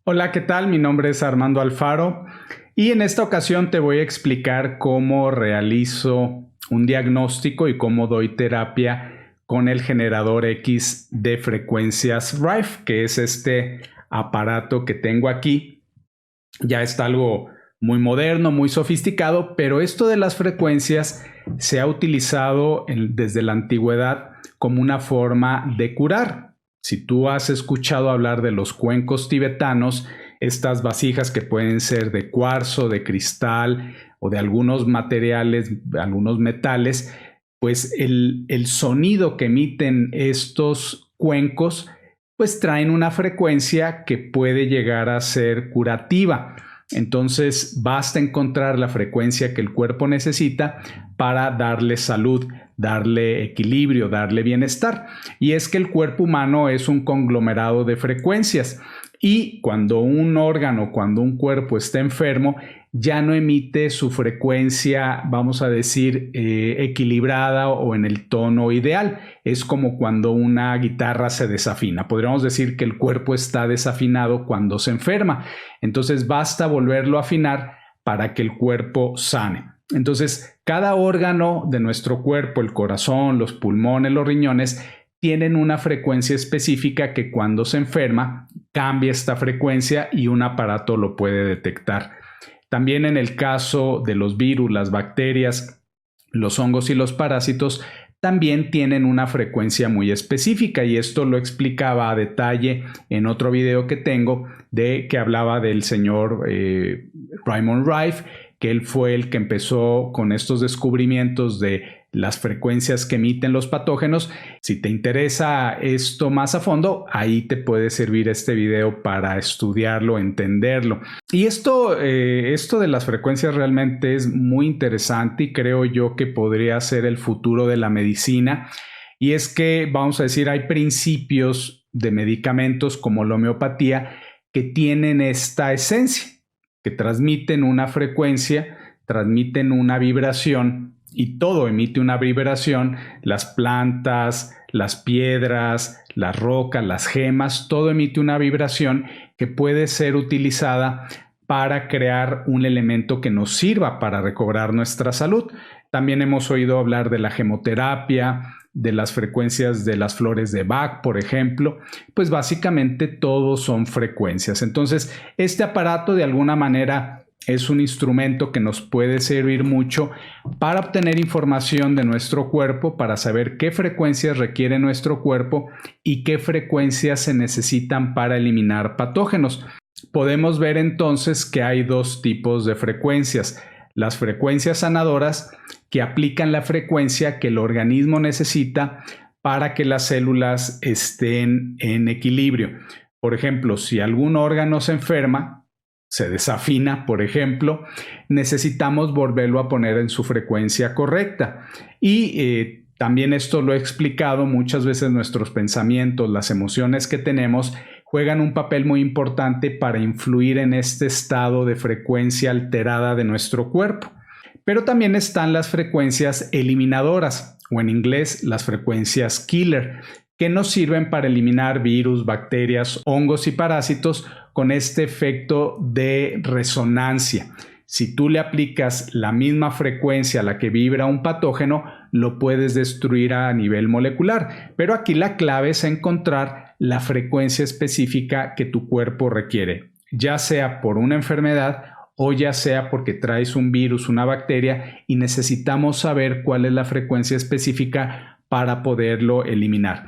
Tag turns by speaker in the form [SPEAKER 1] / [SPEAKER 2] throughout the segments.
[SPEAKER 1] Hola, ¿qué tal? Mi nombre es Armando Alfaro y en esta ocasión te voy a explicar cómo realizo un diagnóstico y cómo doy terapia con el generador X de frecuencias Rife, que es este aparato que tengo aquí. Ya está algo muy moderno, muy sofisticado, pero esto de las frecuencias se ha utilizado desde la antigüedad como una forma de curar. Si tú has escuchado hablar de los cuencos tibetanos, estas vasijas que pueden ser de cuarzo, de cristal o de algunos materiales, algunos metales, pues el sonido que emiten estos cuencos pues traen una frecuencia que puede llegar a ser curativa. Entonces basta encontrar la frecuencia que el cuerpo necesita para darle salud, darle equilibrio, darle bienestar. Y es que el cuerpo humano es un conglomerado de frecuencias y cuando un órgano, cuando un cuerpo está enfermo, ya no emite su frecuencia, vamos a decir, equilibrada o en el tono ideal. Es como cuando una guitarra se desafina. Podríamos decir que el cuerpo está desafinado cuando se enferma. Entonces basta volverlo a afinar para que el cuerpo sane. Entonces, cada órgano de nuestro cuerpo, el corazón, los pulmones, los riñones, tienen una frecuencia específica que cuando se enferma cambia esta frecuencia y un aparato lo puede detectar. También en el caso de los virus, las bacterias, los hongos y los parásitos, también tienen una frecuencia muy específica y esto lo explicaba a detalle en otro video que tengo que hablaba del señor Raymond Rife, que él fue el que empezó con estos descubrimientos de las frecuencias que emiten los patógenos. Si te interesa esto más a fondo, ahí te puede servir este video para estudiarlo, entenderlo. Y esto de las frecuencias realmente es muy interesante y creo yo que podría ser el futuro de la medicina. Y es que, vamos a decir, hay principios de medicamentos como la homeopatía que tienen esta esencia, que transmiten una frecuencia, transmiten una vibración y todo emite una vibración, las plantas, las piedras, las rocas, las gemas, todo emite una vibración que puede ser utilizada para crear un elemento que nos sirva para recobrar nuestra salud. También hemos oído hablar de la gemoterapia, de las frecuencias de las flores de Bach, por ejemplo, pues básicamente todos son frecuencias. Entonces, este aparato de alguna manera es un instrumento que nos puede servir mucho para obtener información de nuestro cuerpo, para saber qué frecuencias requiere nuestro cuerpo y qué frecuencias se necesitan para eliminar patógenos. Podemos ver entonces que hay dos tipos de frecuencias. Las frecuencias sanadoras, que aplican la frecuencia que el organismo necesita para que las células estén en equilibrio. Por ejemplo, si algún órgano se enferma, se desafina, por ejemplo, necesitamos volverlo a poner en su frecuencia correcta. Y también esto lo he explicado muchas veces, nuestros pensamientos, las emociones que tenemos, juegan un papel muy importante para influir en este estado de frecuencia alterada de nuestro cuerpo. Pero también están las frecuencias eliminadoras, o en inglés las frecuencias killer, que nos sirven para eliminar virus, bacterias, hongos y parásitos con este efecto de resonancia. Si tú le aplicas la misma frecuencia a la que vibra un patógeno, lo puedes destruir a nivel molecular. Pero aquí la clave es encontrar la frecuencia específica que tu cuerpo requiere, ya sea por una enfermedad o ya sea porque traes un virus, una bacteria y necesitamos saber cuál es la frecuencia específica para poderlo eliminar.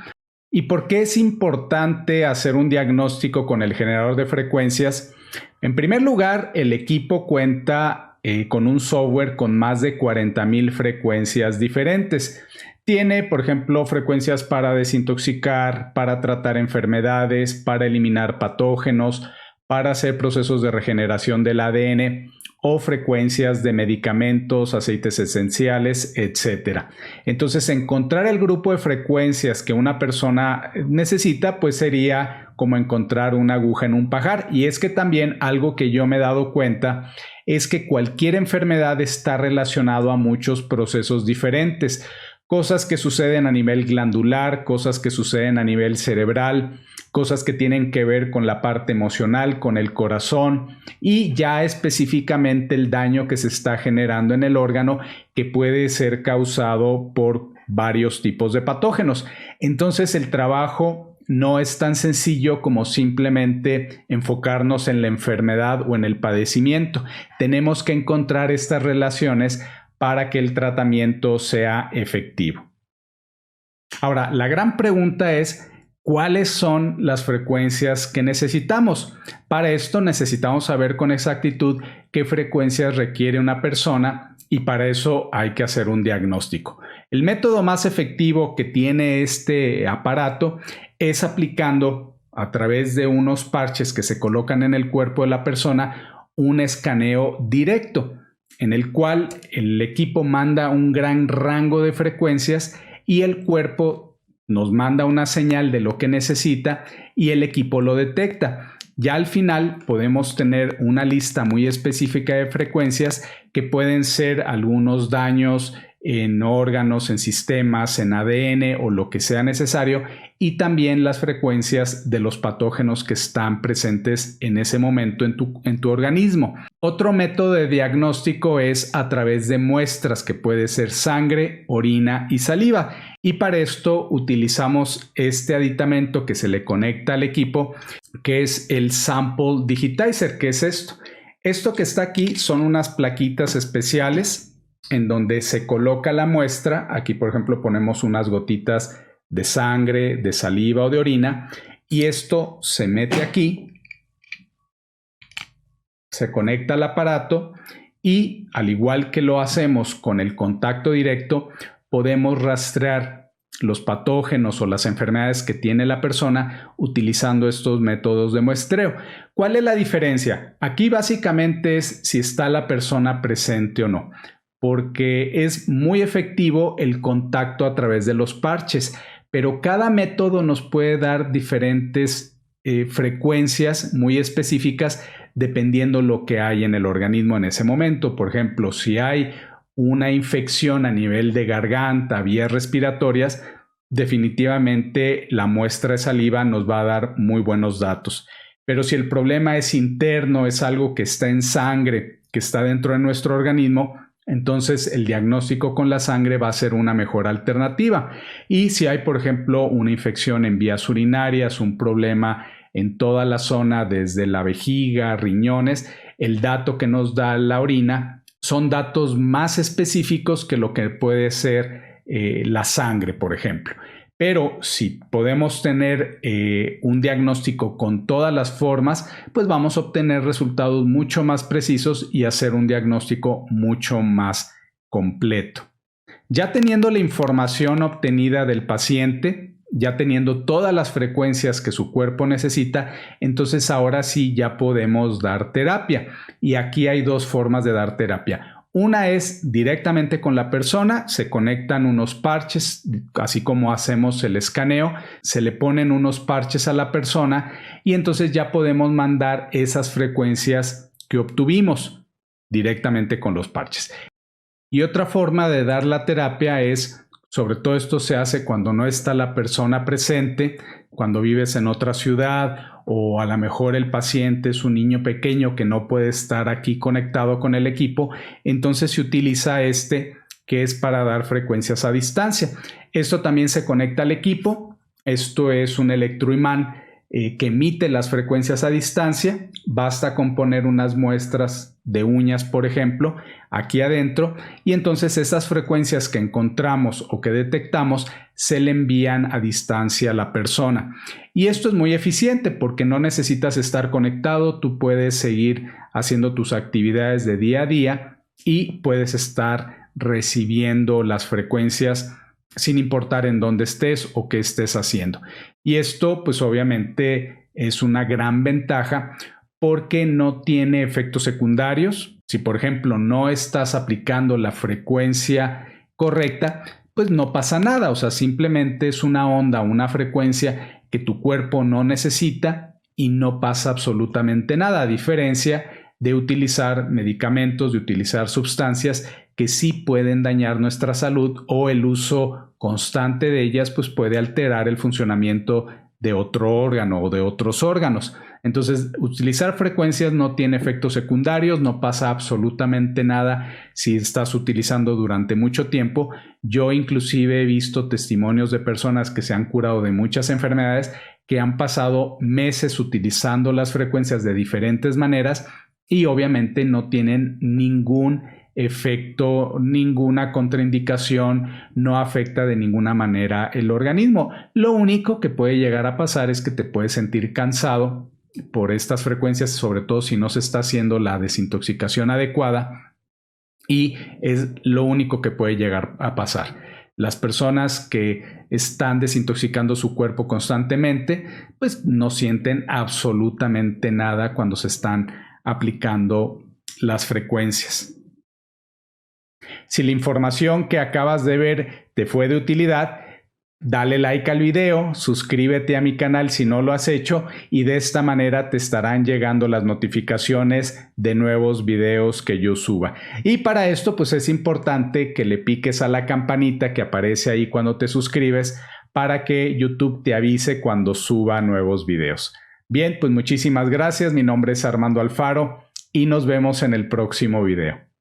[SPEAKER 1] ¿Y por qué es importante hacer un diagnóstico con el generador de frecuencias? En primer lugar, el equipo cuenta con un software con más de 40,000 frecuencias diferentes. Tiene, por ejemplo, frecuencias para desintoxicar, para tratar enfermedades, para eliminar patógenos, para hacer procesos de regeneración del ADN o frecuencias de medicamentos, aceites esenciales, etc. Entonces, encontrar el grupo de frecuencias que una persona necesita, pues sería como encontrar una aguja en un pajar. Y es que también algo que yo me he dado cuenta es que cualquier enfermedad está relacionado a muchos procesos diferentes. Cosas que suceden a nivel glandular, cosas que suceden a nivel cerebral, cosas que tienen que ver con la parte emocional, con el corazón y ya específicamente el daño que se está generando en el órgano que puede ser causado por varios tipos de patógenos. Entonces el trabajo no es tan sencillo como simplemente enfocarnos en la enfermedad o en el padecimiento. Tenemos que encontrar estas relaciones para que el tratamiento sea efectivo. Ahora, la gran pregunta es, ¿cuáles son las frecuencias que necesitamos? Para esto necesitamos saber con exactitud qué frecuencias requiere una persona y para eso hay que hacer un diagnóstico. El método más efectivo que tiene este aparato es aplicando a través de unos parches que se colocan en el cuerpo de la persona un escaneo directo, en el cual el equipo manda un gran rango de frecuencias y el cuerpo nos manda una señal de lo que necesita y el equipo lo detecta. Ya al final podemos tener una lista muy específica de frecuencias que pueden ser algunos daños en órganos, en sistemas, en ADN o lo que sea necesario y también las frecuencias de los patógenos que están presentes en ese momento en tu organismo. Otro método de diagnóstico es a través de muestras que puede ser sangre, orina y saliva y para esto utilizamos este aditamento que se le conecta al equipo que es el Sample Digitizer. ¿Qué es esto? Esto que está aquí son unas plaquitas especiales en donde se coloca la muestra. Aquí, por ejemplo, ponemos unas gotitas de sangre, de saliva o de orina y esto se mete aquí, se conecta al aparato y al igual que lo hacemos con el contacto directo, podemos rastrear los patógenos o las enfermedades que tiene la persona utilizando estos métodos de muestreo. ¿Cuál es la diferencia? Aquí básicamente es si está la persona presente o no, porque es muy efectivo el contacto a través de los parches, pero cada método nos puede dar diferentes frecuencias muy específicas dependiendo lo que hay en el organismo en ese momento. Por ejemplo, si hay una infección a nivel de garganta, vías respiratorias, definitivamente la muestra de saliva nos va a dar muy buenos datos. Pero si el problema es interno, es algo que está en sangre, que está dentro de nuestro organismo, entonces el diagnóstico con la sangre va a ser una mejor alternativa. Y si hay, por ejemplo, una infección en vías urinarias, un problema en toda la zona desde la vejiga, riñones, el dato que nos da la orina son datos más específicos que lo que puede ser la sangre, por ejemplo. Pero si podemos tener un diagnóstico con todas las formas, pues vamos a obtener resultados mucho más precisos y hacer un diagnóstico mucho más completo. Ya teniendo la información obtenida del paciente, ya teniendo todas las frecuencias que su cuerpo necesita, entonces ahora sí ya podemos dar terapia. Y aquí hay dos formas de dar terapia. Una es directamente con la persona, se conectan unos parches, así como hacemos el escaneo, se le ponen unos parches a la persona y entonces ya podemos mandar esas frecuencias que obtuvimos directamente con los parches. Y otra forma de dar la terapia es, sobre todo esto se hace cuando no está la persona presente, cuando vives en otra ciudad o a lo mejor el paciente es un niño pequeño que no puede estar aquí conectado con el equipo, entonces se utiliza este que es para dar frecuencias a distancia. Esto también se conecta al equipo. Esto es un electroimán que emite las frecuencias a distancia. Basta con poner unas muestras de uñas, por ejemplo, aquí adentro y entonces esas frecuencias que encontramos o que detectamos se le envían a distancia a la persona. Y esto es muy eficiente porque no necesitas estar conectado, tú puedes seguir haciendo tus actividades de día a día y puedes estar recibiendo las frecuencias sin importar en dónde estés o qué estés haciendo. Y esto pues obviamente es una gran ventaja porque no tiene efectos secundarios. Si por ejemplo no estás aplicando la frecuencia correcta, pues no pasa nada, o sea, simplemente es una onda, una frecuencia que tu cuerpo no necesita y no pasa absolutamente nada, a diferencia de utilizar medicamentos, de utilizar sustancias que sí pueden dañar nuestra salud, o el uso constante de ellas pues puede alterar el funcionamiento de otro órgano o de otros órganos. Entonces, utilizar frecuencias no tiene efectos secundarios, no pasa absolutamente nada si estás utilizando durante mucho tiempo. Yo inclusive he visto testimonios de personas que se han curado de muchas enfermedades, que han pasado meses utilizando las frecuencias de diferentes maneras y obviamente no tienen ningún efecto, ninguna contraindicación, no afecta de ninguna manera el organismo. Lo único que puede llegar a pasar es que te puedes sentir cansado por estas frecuencias, sobre todo si no se está haciendo la desintoxicación adecuada, y es lo único que puede llegar a pasar. Las personas que están desintoxicando su cuerpo constantemente, pues no sienten absolutamente nada cuando se están aplicando las frecuencias. Si la información que acabas de ver te fue de utilidad, dale like al video, suscríbete a mi canal si no lo has hecho, y de esta manera te estarán llegando las notificaciones de nuevos videos que yo suba. Y para esto pues es importante que le piques a la campanita que aparece ahí cuando te suscribes, para que YouTube te avise cuando suba nuevos videos. Bien, pues muchísimas gracias. Mi nombre es Armando Alfaro y nos vemos en el próximo video.